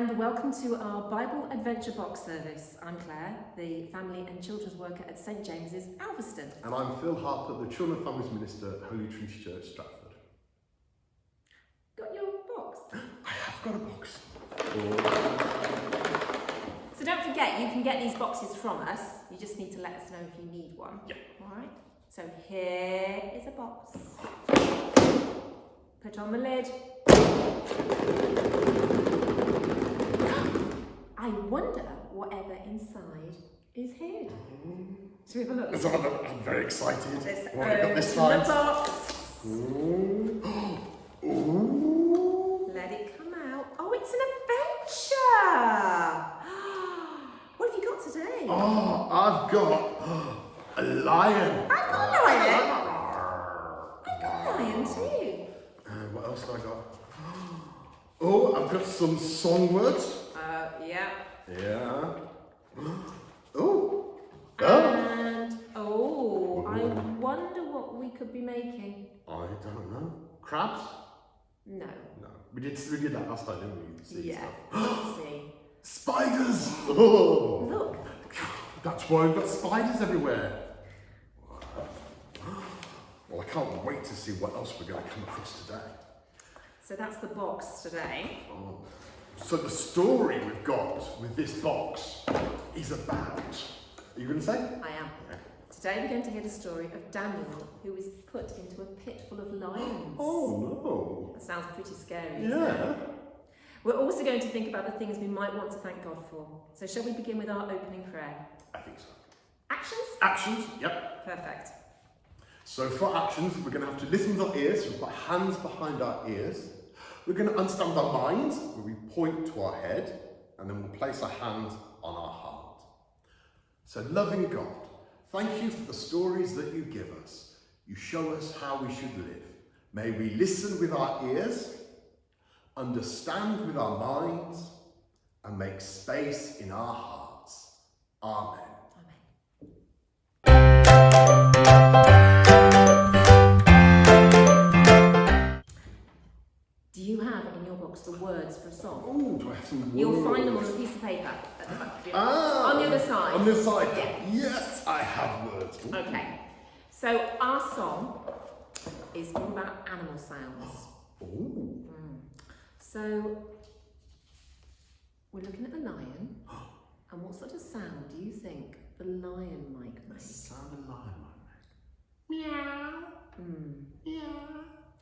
and welcome to our Bible Adventure Box service. I'm Claire, the Family and Children's Worker at St James's, Alveston. And I'm Phil Harper, the Children and Families Minister at Holy Trinity Church, Stratford. Got your box? I have got a box. So don't forget, you can get these boxes from us. You just need to let us know if you need one. Yeah. All right. So here is a box. Put on the lid. I wonder whatever inside is hid. Shall we have a look? Let's have a look. I'm very excited. Let's What have we got this open time? the box. Ooh. Ooh. Let it come out. Oh, it's an adventure! What have you got today? Oh, I've got a lion. I've got a lion. I've got a lion too. What else have I got? Oh, I've got some song words. Yeah. Yeah. Oh. And I wonder what we could be making. I don't know. Crabs? No. No. We did that last time, didn't we? See Yeah. stuff. Let's see. Spiders! Oh. Look. That's why we've got spiders everywhere. Well, I can't wait to see what else we're going to come across today. So that's the box today. Oh. So the story we've got with this box is about... Are you going to say? I am. Today we're going to hear the story of Daniel, who was put into a pit full of lions. Oh, That sounds pretty scary. no. Yeah. We're also going to think about the things we might want to thank God for. So shall we begin with our opening prayer? I think so. Actions? Actions, yep. Perfect. So for actions, we're going to have to listen with our ears. We've got hands behind our ears. We're going to understand with our minds, where we point to our head, and then we'll place our hand on our heart. So loving God, thank you for the stories that you give us. You show us how we should live. May we listen with our ears, understand with our minds, and make space in our hearts. Amen. Do you have in your box the words for a song? Oh, do I have some words? You'll find them on a piece of paper at the back of your Ah, on the other side. On the other side? Yeah. Yes, I have words. Ooh. Okay. So our song is all about animal sounds. Ooh. So we're looking at the lion, and what sort of sound do you think the lion might make? Sound a lion might Meow. make. Yeah.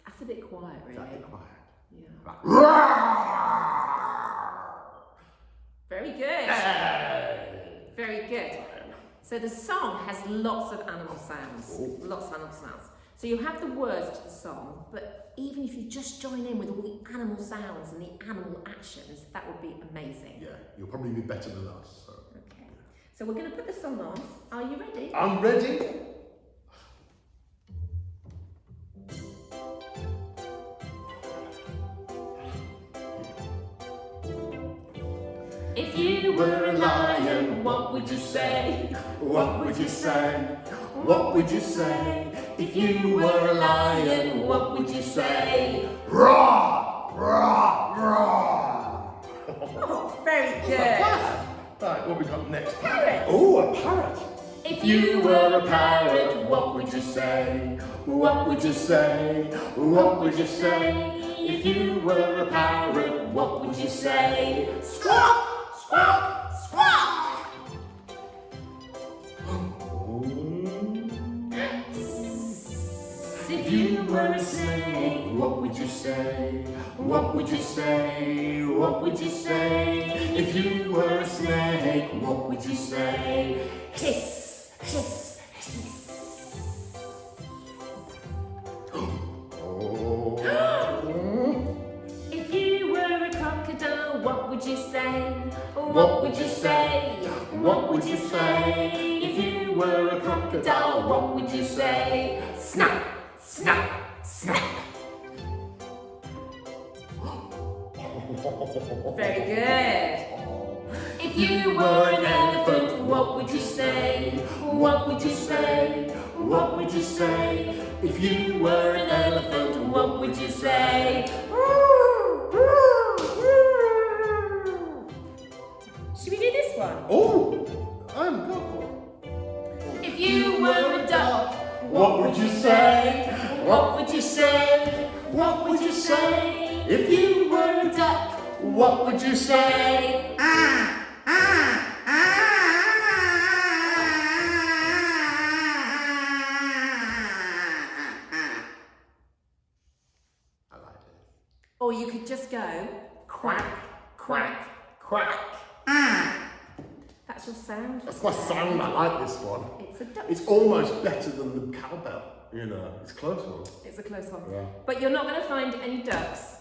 That's a bit quiet, really. Is that quiet? Yeah. Like, Very good. hey. Very good. So the song has lots of animal sounds. Oh. Lots of animal sounds. So you have the words to the song, but even if you just join in with all the animal sounds and the animal actions, that would be amazing. Yeah, you'll probably be better than us. So. Okay. So we're going to put the song on. Are you ready? I'm ready. If you were a lion, what would you say? What would you say? What would you say? If you were a lion, what would you say? Roar! Roar! Roar! Oh, very good. Right, what we got next? Parrot. Oh, a parrot. If you were a parrot, what would you say? What would you say? What would you say? If you were a parrot, what would you say? Squawk! Squawk! Squawk! If you were a snake, what would you say? What would you say? What would you say? If you were a snake, what would you say? Hiss, hiss, hiss. Oh. If you were a crocodile, what would you say? What would you say? What would you say? If you were a crocodile, what would you say? Snap, snap, snap. Very good. If you were an elephant, what would you say? What would you say? What would you say? If you were an elephant, what would you say? would you say? I like it. Or you could just go quack, quack, quack. That's your sound. That's my sound. I like this one. It's a duck. It's almost better than the cowbell. You know, it's a close one. It's a close one. Yeah. But you're not going to find any ducks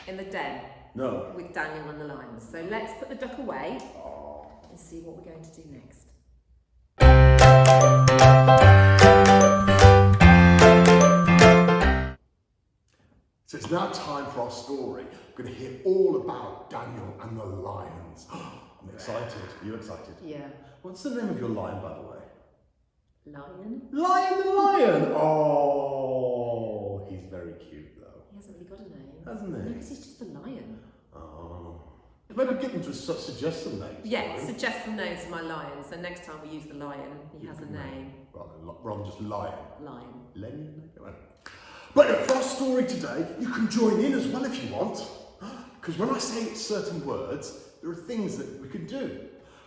in the den No. with Daniel and the lions. So let's put the duck away Oh. and see what we're going to do next. So it's now time for our story. We're going to hear all about Daniel and the lions. I'm excited. Are you excited? Yeah. What's the name of your lion, by the way? Lion? Lion the lion! Oh, he's very cute, though. He hasn't really got a name. Hasn't he? No, because he's just a lion. Oh. Maybe get them to suggest some names. Yeah, right? suggest some names for my lion. So next time we use the lion, he has a name. Rather than just lion. Lion. Lenny? But for our story today, you can join in as well if you want. Because when I say certain words, there are things that we can do.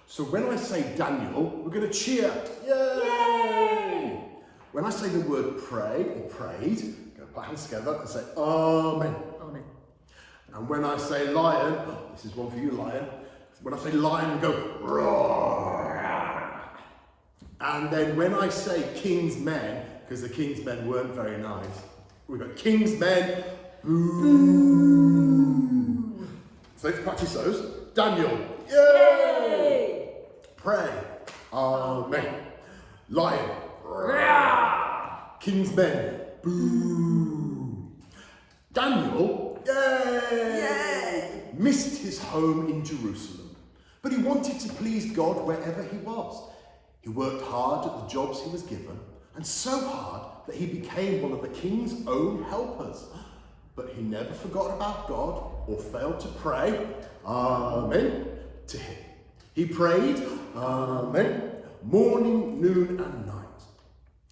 So when I say Daniel, we're going to cheer. Yay! Yay! When I say the word pray or prayed, we're going to put hands together and say Amen. Amen. And when I say lion, this is one for you, lion. When I say lion, we go roar. And then when I say king's men, because the king's men weren't very nice, we go king's men, boo. So let's practice those. Daniel, yay! Pray, amen. Lion, roar. King's men, boo. Daniel, yay! Missed his home in Jerusalem, but he wanted to please God wherever he was. He worked hard at the jobs he was given, and so hard that he became one of the king's own helpers. But he never forgot about God or failed to pray, amen, to him. He prayed, amen, morning, noon, and night.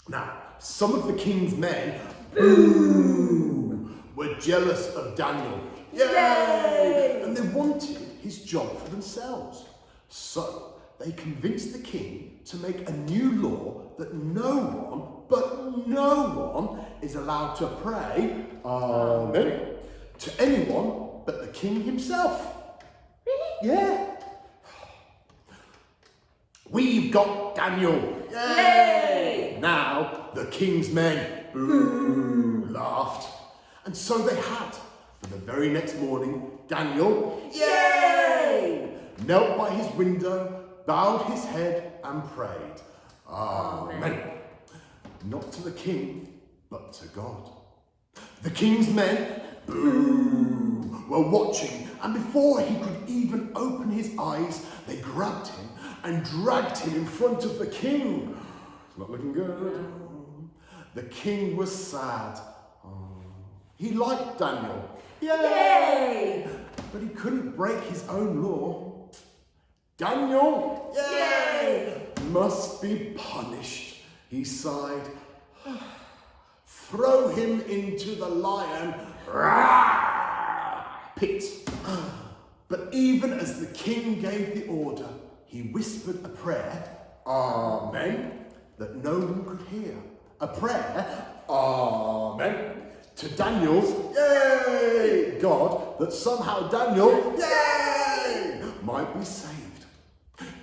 Now, some of the king's men, boom, were jealous of Daniel. Yay! And they wanted his job for themselves. So they convinced the king to make a new law that no one is allowed to pray, amen, to anyone but the king himself. Really? Yeah. We've got Daniel. Yay! Now the king's men, boo, laughed. And so they had. For the very next morning, Daniel, yay! Knelt by his window, bowed his head and prayed, amen. Not to the king, but to God. The king's men, boo, were watching, and before he could even open his eyes, they grabbed him and dragged him in front of the king. It's not looking good. The king was sad. He liked Daniel. Yay! But he couldn't break his own law. Daniel, yay! Must be punished, he sighed. Throw him into the lion pit. But even as the king gave the order, he whispered a prayer, amen, that no one could hear. A prayer, amen, to Daniel's, yay, God, that somehow Daniel, yay, might be saved.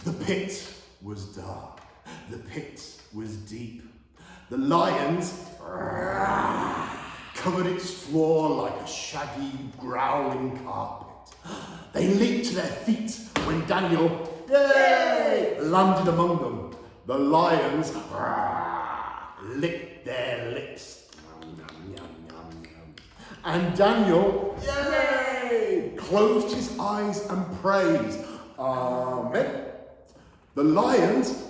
The pit was dark. The pit was deep. The lions covered its floor like a shaggy, growling carpet. They leaped to their feet when Daniel, yay, landed among them. The lions licked their lips. And Daniel, yay, closed his eyes and prayed, amen. The lions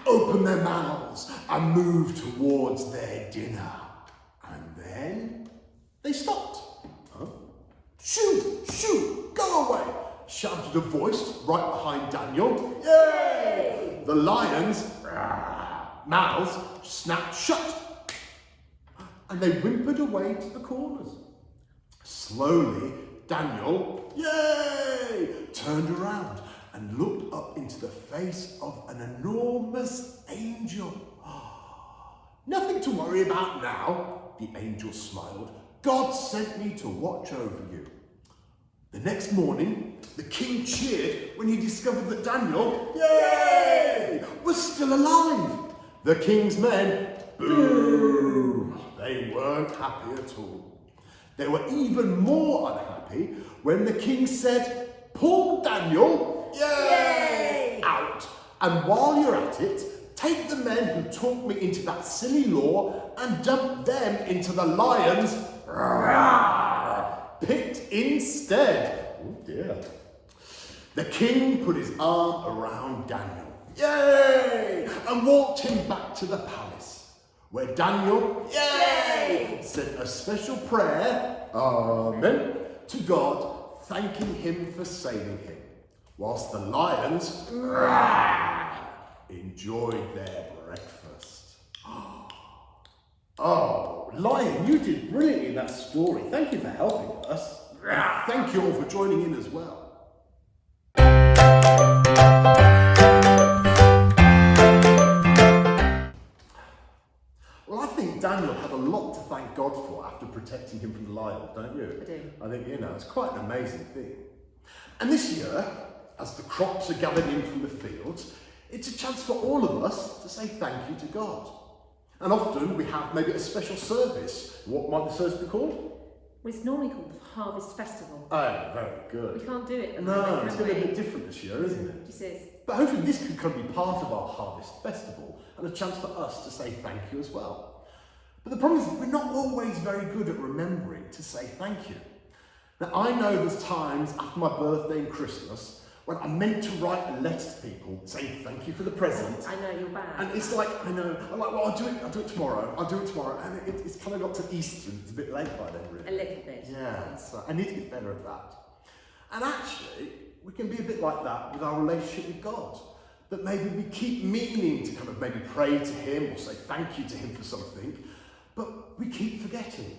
opened their mouths and moved towards their dinner. And then they stopped. Shoo, shoo, go away, shouted a voice right behind Daniel. Yay! The lions' mouths snapped shut. And they whimpered away to the corners. Slowly, Daniel, yay, turned around and looked up into the face of an enormous angel. Nothing to worry about now, the angel smiled. God sent me to watch over you. The next morning, the king cheered when he discovered that Daniel, yay, was still alive. The king's men, boo, they weren't happy at all. They were even more unhappy when the king said, pull Daniel, yay, out. And while you're at it, take the men who talked me into that silly law and dump them into the lions' pit instead. Oh dear. The king put his arm around Daniel, yay, and walked him back to the palace, where Daniel, yay, said a special prayer, amen, to God, thanking him for saving him, whilst the lions enjoyed their breakfast. Oh, Lion, you did brilliantly in that story. Thank you for helping us. Thank you all for joining in as well. Well, I think Daniel had a lot to thank God for after protecting him from the lion, don't you? I do. I think, it's quite an amazing thing. And this year, as the crops are gathered in from the fields, it's a chance for all of us to say thank you to God. And often we have maybe a special service. What might the service be called? Well, it's normally called the Harvest Festival. Oh, very good. We can't do it. No, it's going to be a bit different this year, isn't it? This is. But hopefully this can kind of be part of our Harvest Festival and a chance for us to say thank you as well. But the problem is we're not always very good at remembering to say thank you. Now, I know there's times after my birthday and Christmas when I'm meant to write a letter to people saying thank you for the present. I know, you're bad. And it's like, I know, I'm like, well, I'll do it tomorrow. And it's kind of got to Easter and it's a bit late by then, really. A little bit. Yeah, so I need to get better at that. And actually, we can be a bit like that with our relationship with God. That maybe we keep meaning to kind of maybe pray to him or say thank you to him for something, but we keep forgetting.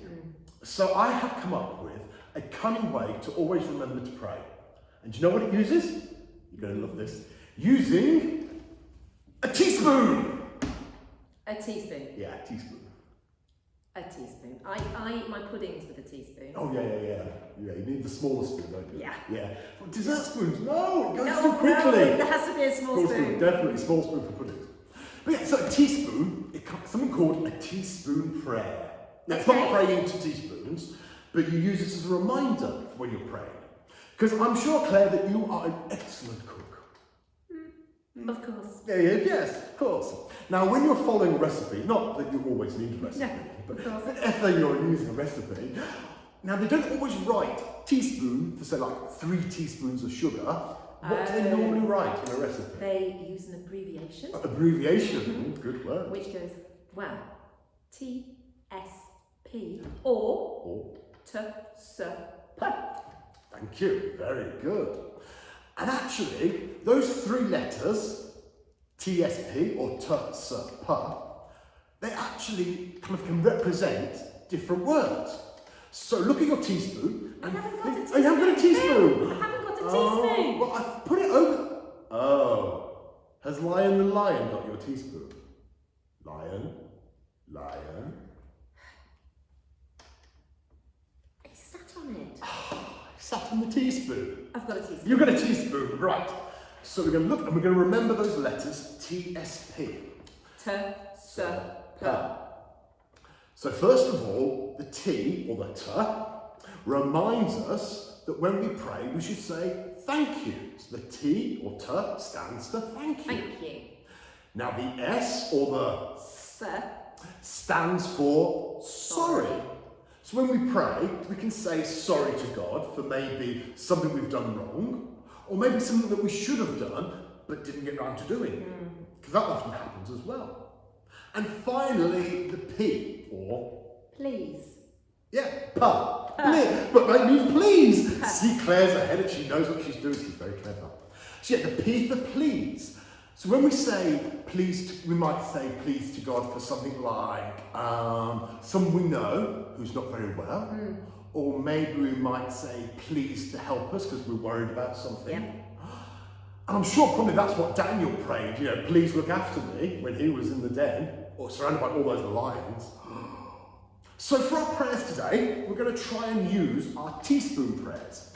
So I have come up with a cunning way to always remember to pray. And do you know what it uses? You're going to love this. Using a teaspoon. A teaspoon. Yeah, a teaspoon. A teaspoon. I eat my puddings with a teaspoon. Oh, yeah. You need the smaller spoon, don't you? Yeah. But dessert spoons, no, it goes No, too quickly. there has to be a small spoon. Definitely, small spoon for puddings. But yeah, so a teaspoon, something called a teaspoon prayer. Now, it's not praying to teaspoons, but you use it as a reminder when you're praying. Because I'm sure, Claire, that you are an excellent cook. Of course. Yes, of course. Now, when you're following a recipe, not that you always need a recipe, but if you're using a recipe, now they don't always write teaspoon for, say, like 3 teaspoons of sugar. What do they normally write in a recipe? They use an abbreviation. Abbreviation, good word. Which goes, well, TSP or TSP. Thank you, very good. And actually, those 3 letters, TSP or TSP, they actually kind of can represent different words. So look at your teaspoon. I haven't got a teaspoon. Oh, you haven't got a teaspoon? I haven't got a teaspoon. Well, I've put it over. Oh, has Lion the Lion got your teaspoon? Lion. He sat on it. Sat on the teaspoon. I've got a teaspoon. You've got a teaspoon, right. So we're going to look and we're going to remember those letters, TSP. TSP. So first of all, the T, or the T, reminds us that when we pray, we should say thank you. So the T, or T, stands for thank you. Thank you. Now the S, or the S, stands for sorry. So when we pray, we can say sorry to God for maybe something we've done wrong, or maybe something that we should have done, but didn't get around to doing. Because that often happens as well. And finally, the P, or... please. Yeah, pa. But that means please. See, Claire's ahead and she knows what she's doing. She's very clever. So yeah, the P for please. So when we say please, we might say please to God for something like someone we know who's not very well, Or maybe we might say, please to help us because we're worried about something. Yeah. And I'm sure probably that's what Daniel prayed, please look after me when he was in the den or surrounded by all those lions. So for our prayers today, we're going to try and use our teaspoon prayers.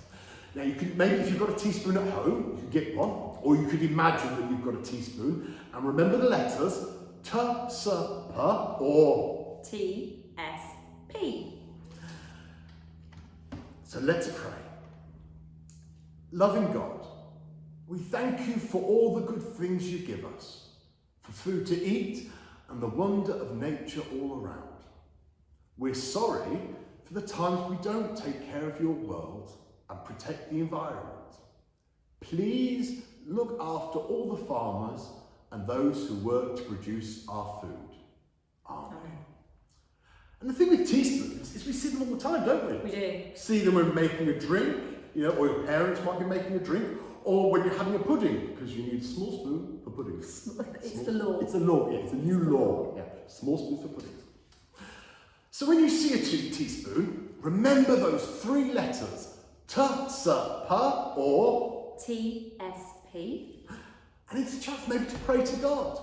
Now maybe if you've got a teaspoon at home, you can get one, or you could imagine that you've got a teaspoon and remember the letters T, S, P or T, S, P. So let's pray. Loving God, we thank you for all the good things you give us, for food to eat and the wonder of nature all around. We're sorry for the times we don't take care of your world and protect the environment. Please look after all the farmers and those who work to produce our food. Amen. And the thing with teaspoons is we see them all the time, don't we? We do. See them when making a drink, or your parents might be making a drink, or when you're having a pudding, because you need a small spoon for puddings. It's the law. It's a law, yeah, it's a new law. Yeah, small spoons for puddings. So when you see a teaspoon, remember those three letters, T, S, P, or T, S, P. And it's a chance maybe to pray to God.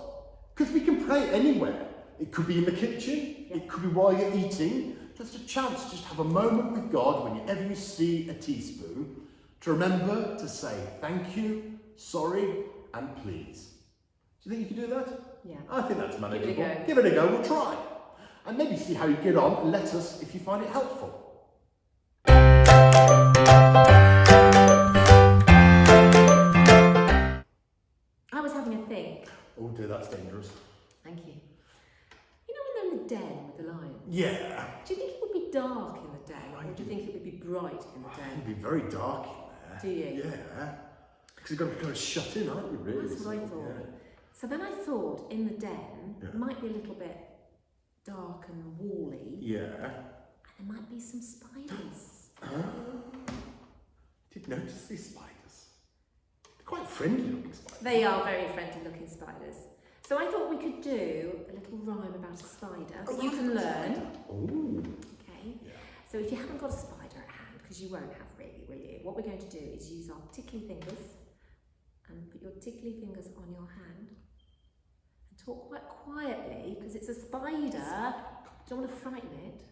Because we can pray anywhere. It could be in the kitchen, it could be while you're eating. Just a chance to just have a moment with God whenever you see a teaspoon, to remember to say thank you, sorry, and please. Do you think you can do that? Yeah. I think that's manageable. Give it a go. Give it a go, we'll try. And maybe see how you get on and let us if you find it helpful. I was having a think. Oh dear, that's dangerous. Thank you. You know when they're in the den with the lions? Yeah. Do you think it would be dark in the den, or do you think it would be bright in the den? It'd be very dark in there. Do you? Yeah. Because you've got to be kind of shut in, aren't you, really? That's what I thought. Yeah. So then I thought in the den, Yeah. it might be a little bit dark and wally, Yeah. and there might be some spiders. Did notice these spiders? They're quite friendly looking spiders. They are very friendly looking spiders. So I thought we could do a little rhyme about a spider that you can learn. Oh. Okay. Yeah. So if you haven't got a spider at hand, because you won't have really, will you? What we're going to do is use our tickly fingers and put your tickly fingers on your hand and talk quite quietly, because it's a spider. Don't want to frighten it.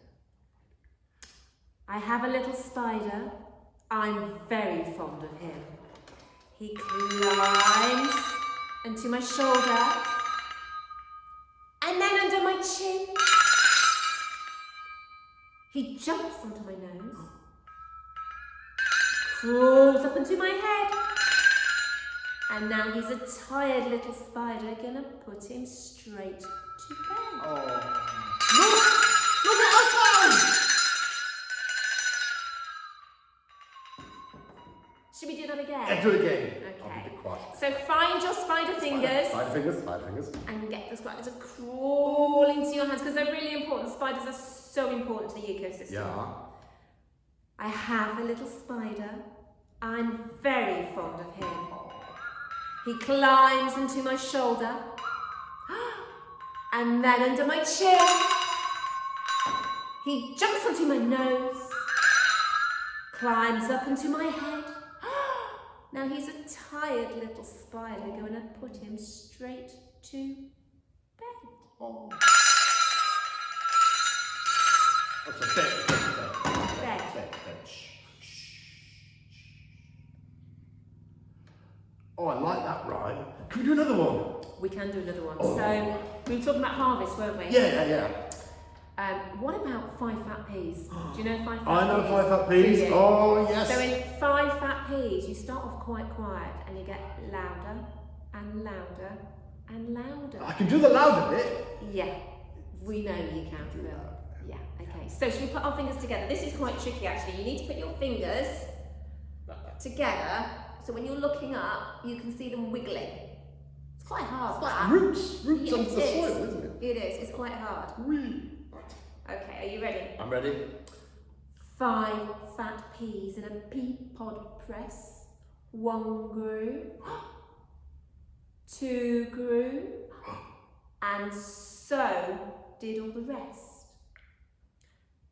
I have a little spider. I'm very fond of him. He climbs into my shoulder and then under my chin. He jumps onto my nose, crawls up into my head, and now he's a tired little spider. Gonna put him straight to bed. Oh. Look at our phone! Should we do that again? Yeah, do it again. I'll be Okay. a bit quiet. So find your spider fingers Spider fingers. and get the spider to crawl into your hands, because they're really important. Spiders are so important to the ecosystem. Yeah. I have a little spider. I'm very fond of him. He climbs into my shoulder and then under my chin. He jumps onto my nose, climbs up into my head. Now he's a tired little spider. Going to put him straight to bed. Oh. Oh, so bed. Shh. Oh, I like that rhyme. Can we do another one? We can do another one. Oh. So we were talking about harvest, weren't we? Yeah. What about 5 fat peas? Do you know 5 fat peas? I know 5 fat peas. Do you? Oh, yes. So in 5 fat peas, you start off quite quiet and you get louder and louder and louder. I can do the louder bit. Yeah, we know you can, Phil. Yeah, okay. So should we put our fingers together? This is quite tricky, actually. You need to put your fingers together, so when you're looking up, you can see them wiggling. It's quite hard. It's like roots Yes, under the it soil, is. isn't it? It is. It's quite hard. Right. Okay, are you ready? I'm ready. 5 fat peas in a pea pod press. 1 grew, 2 grew, and so did all the rest.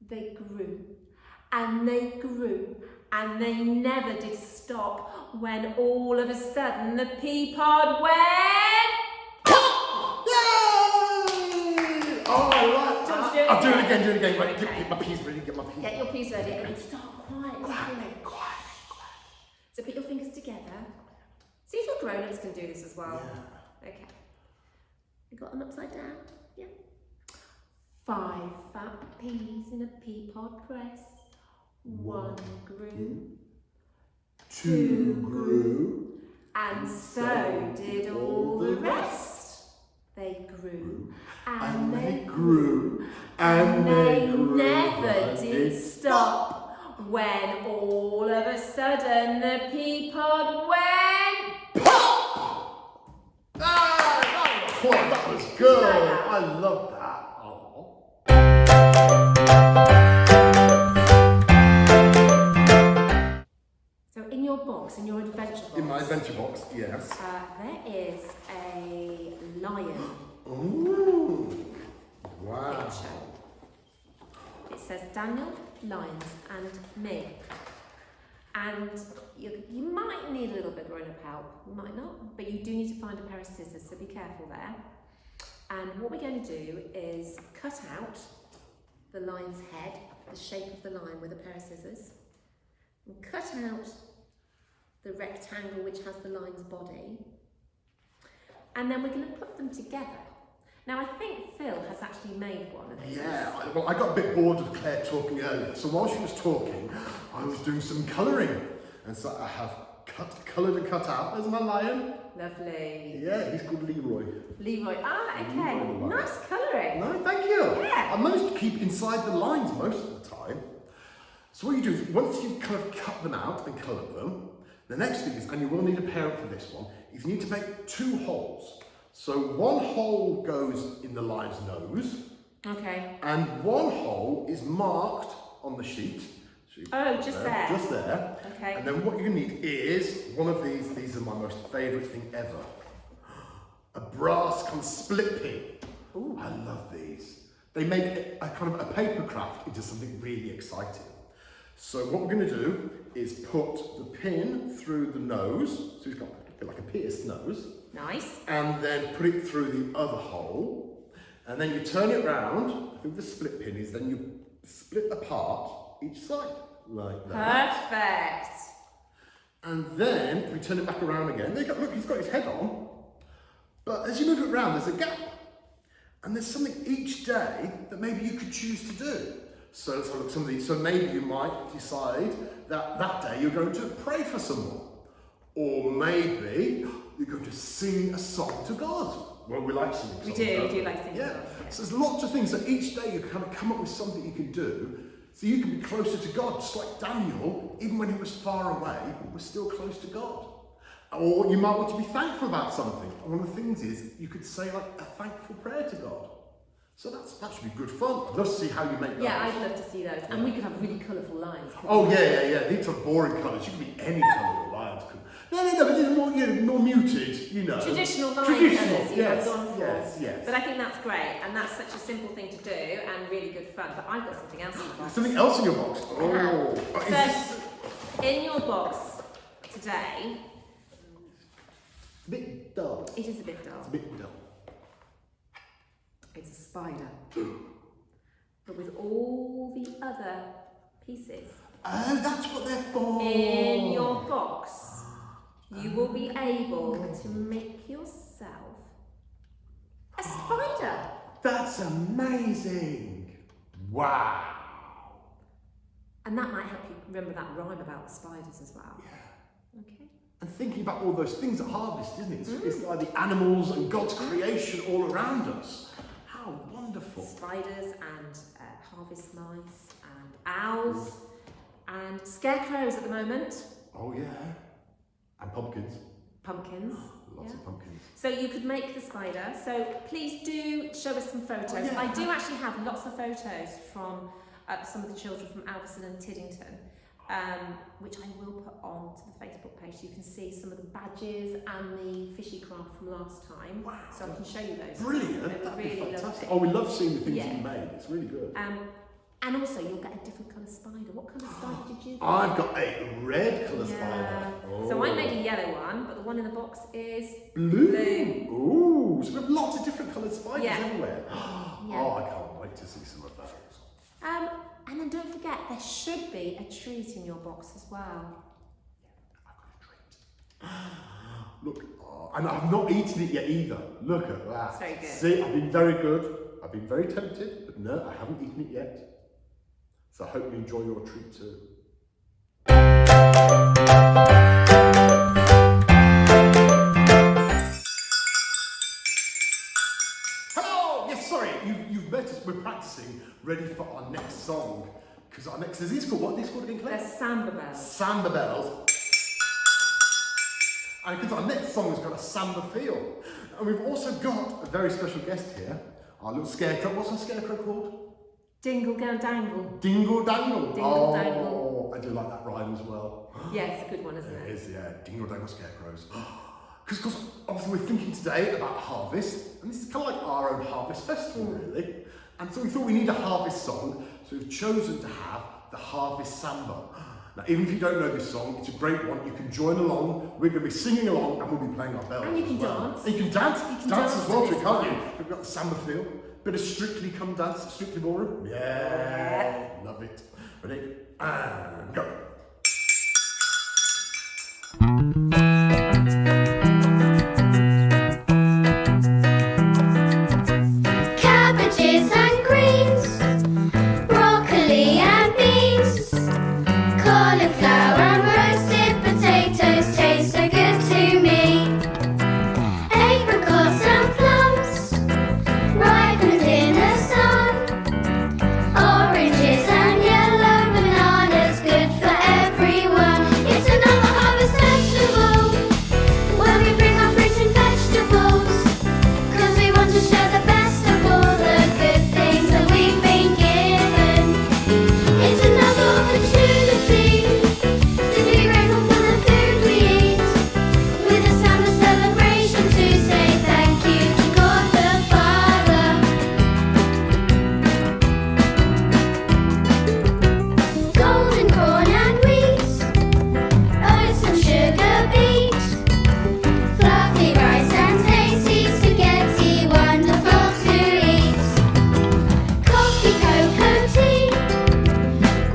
They grew and they grew, and they never did stop when all of a sudden the pea pod went... Yay! Oh, I like that. I'll do it again. Wait, Okay. get my peas ready, get my peas Get your peas ready and start quietly. Quiet. So put your fingers together. See if your grown-ups can do this as well. Yeah. Okay. You got them upside down? Yeah. 5 fat peas in a pea pod press. 1 grew. 2 grew. And so did all the rest. They grew. And they grew. And They never did stop when all of a sudden the pea pod went pop! That was good. I love that. So in your box, in your adventure box, In my adventure box, yes. there is a lion Ooh. Wow. picture. It says Daniel, lions and me. And you might need a little bit of grown-up help, you might not, but you do need to find a pair of scissors, so be careful there. And what we're going to do is cut out the lion's head, the shape of the lion with a pair of scissors, and cut out the rectangle which has the lion's body, and then we're going to put them together. Now I think Phil has actually made one of these. Yeah, well, I got a bit bored of Claire talking earlier, so while she was talking, I was doing some colouring. And so I have coloured and cut out. There's my lion. Lovely. Yeah, he's called Leroy. Leroy, okay. Leroy the lion. Nice colouring. No, thank you. Yeah. I managed to keep inside the lines most of the time. So what you do is, once you've kind of cut them out and coloured them, the next thing is, and you will need a parent for this one, is you need to make 2 holes. So 1 hole goes in the lion's nose, Okay. and 1 hole is marked on the sheet. So you Oh, put just there. Just there. Okay. And then what you need is one of these. These are my most favourite thing ever. A brass kind of split pin. Ooh. I love these. They make a kind of a paper craft into something really exciting. So what we're going to do is put the pin through the nose. So he's got a bit like a pierced nose. Nice. And then put it through the other hole, and then you turn it round. I think the split pin is, then you split apart each side, like that. Perfect. And then we turn it back around again. There you go, look, he's got his head on, but as you move it around, there's a gap. And there's something each day that maybe you could choose to do. So let's have a look at some of these. So maybe you might decide that that day you're going to pray for someone. Or maybe you're going to sing a song to God. Well, we like singing songs. We do like singing Yeah. songs. Yeah. So there's lots of things. So each day you kind of come up with something you can do so you can be closer to God. Just like Daniel, even when he was far away, he was still close to God. Or you might want to be thankful about something. And one of the things is you could say like a thankful prayer to God. So that should be good fun. I'd love to see how you make those. Yeah, I'd love to see those. And we could have really colourful lines. Oh yeah. These are boring colours. You can be any colour the lions could. No, but these are more, more muted, you know. Traditional line Traditional, colours yes, have gone for. yes. But I think that's great, and that's such a simple thing to do, and really good fun. But I've got something else in the box. Something else in your box. Oh. Is this So, in your box today, a bit dull? it is a bit dull. It's a bit dull. It's a spider. But with all the other pieces Oh, that's what they're for. in your box, you will be able to make yourself a spider. That's amazing. Wow. And that might help you remember that rhyme about the spiders as well. Yeah. Okay. And thinking about all those things at harvest, isn't it? It's like the animals and God's creation all around us. How wonderful. Spiders and harvest mice and owls and scarecrows at the moment. Oh yeah. And pumpkins. Pumpkins. Lots of pumpkins. So you could make the spider. So please do show us some photos. Oh, yeah. I do actually have lots of photos from some of the children from Alveston and Tiddington, which I will put on to the Facebook page so you can see some of the badges and the fishy craft from last time. Wow. So I can show you those. Brilliant. They were That'd really be fantastic. lovely. Oh, we love seeing the things Yeah. you made. It's really good. And also, you'll get a different colour spider. What colour spider did you get? I've got a red colour spider. Oh. So I made a yellow one, but the one in the box is blue. Blue. Ooh, so we have lots of different coloured spiders everywhere. Yeah. Oh, I can't wait to see some of those. And then don't forget, there should be a treat in your box as well. I've got a treat. Look, and I've not eaten it yet either. Look at that. It's very good. See, I've been very good. I've been very tempted, but no, I haven't eaten it yet. So I hope you enjoy your treat too. Hello! Yes, sorry, you've met us. We're practicing, ready for our next song. Because our next, is these called, what are these called again, Claire? They're Samba bells. Samba bells. And because our next song has got a samba feel. And we've also got a very special guest here, our little scarecrow. What's our scarecrow called? Dingle go dangle. Dingle dangle. Dingle dangle. I do like that rhyme as well. Yeah, it's a good one, isn't it? It is, yeah. Dingle dangle scarecrows. Because obviously we're thinking today about harvest, and this is kind of like our own harvest festival, really. And so we thought we need a harvest song, so we've chosen to have the Harvest Samba. Now, even if you don't know this song, it's a great one. You can join along. We're going to be singing along, and we'll be playing our bells. And you can as well. dance. And you can dance. You can dance as well, to too, this can't one. you? We've got the samba feel. Bit of Strictly Come Dance, Strictly Ballroom. Yeah, love it. Ready? And go. Cabbages and greens, broccoli and beans, cauliflower and roasted potatoes taste so good to me. Apricots and plums, ripened in the sun, oranges and yellow bananas, good for everyone. It's another harvest festival, when we bring our fruits and vegetables, 'cause we want to share the best of all the good things that we've been given. It's another opportunity to be grateful for the food we eat, with a summer celebration to say thank you to God the Father. Golden corn and wheat, oats and sugar beet, fluffy rice and tasty spaghetti, wonderful to eat. Coffee, cocoa, tea,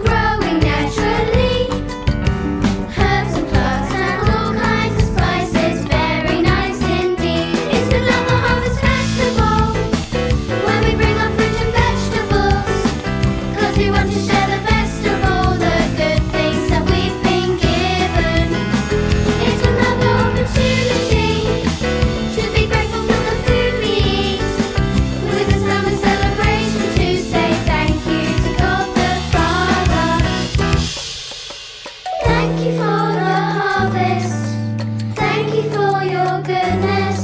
growing naturally, herbs and plants and all kinds of spices, very nice indeed. It's another harvest festival, when we bring our fruit and vegetables, 'cause we want to share the best of all the good things that we've been given. It's another opportunity to be grateful for the food we eat, with a summer celebration to say thank you to God the Father. Thank you for the harvest, thank you for your goodness,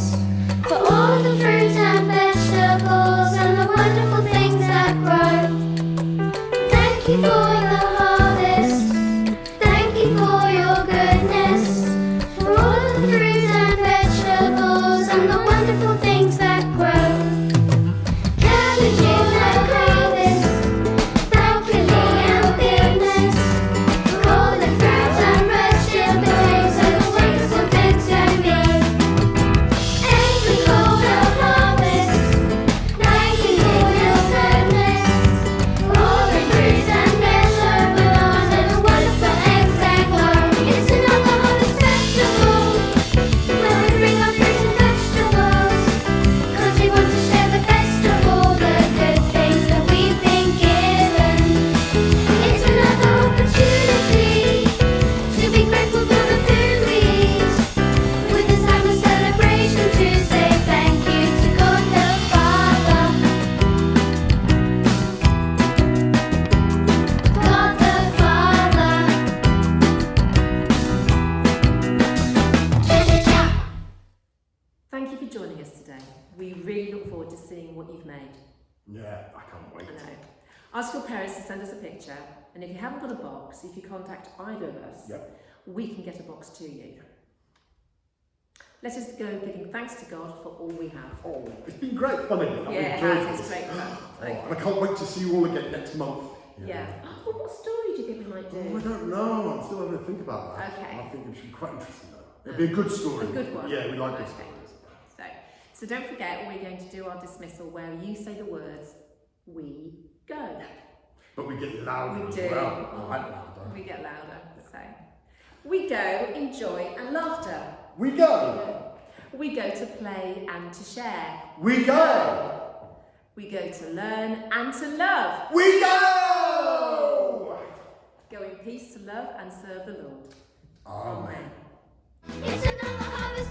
for all the fruit and vegetables and the wonderful things that grow. Thank you for the harvest, thank you for your goodness, for all the fruit and vegetables and the wonderful things that grow. Cabbages and harvest, broccoli and goodness, cauliflower and roasted potatoes, wonderful good to me. Apricot and harvest, thank you for your goodness, orange fruit and yellow bananas, wonderful eggs that glow. It's another harvest festival, when we bring our fruit and vegetables, 'cause we want to share the best of all the good things that we've been given. It's another opportunity to be grateful for the food we eat, with a summer celebration to say thank you to God the Father. God the Father. Cha-cha-cha. Thank you for joining us today. We really look forward to seeing what you've made. Yeah, I can't wait. I know. Ask your parents to send us a picture, and if you haven't got a box, if you contact either of us, Yep. we can get a box to you. Let us go giving thanks to God for all we have. Oh, it's been great fun, isn't it? I've Yeah, it enjoyed has. this. It's great fun. Oh, and I can't wait to see you all again next month Yeah. Well, what story do you think we might do? Oh, I don't know. I'm still having to think about that. Okay. I think it should be quite interesting though. It'd be a good story. A good one. Yeah, we like good Okay. stories. So don't forget, we're going to do our dismissal where you say the words, we go. But we get louder We as do. well. I like louder. We get louder. So we go in joy and laughter. We go. We go to play and to share. We go. We go to learn and to love. We go. Go in peace to love and serve the Lord. Amen. It's another harvest.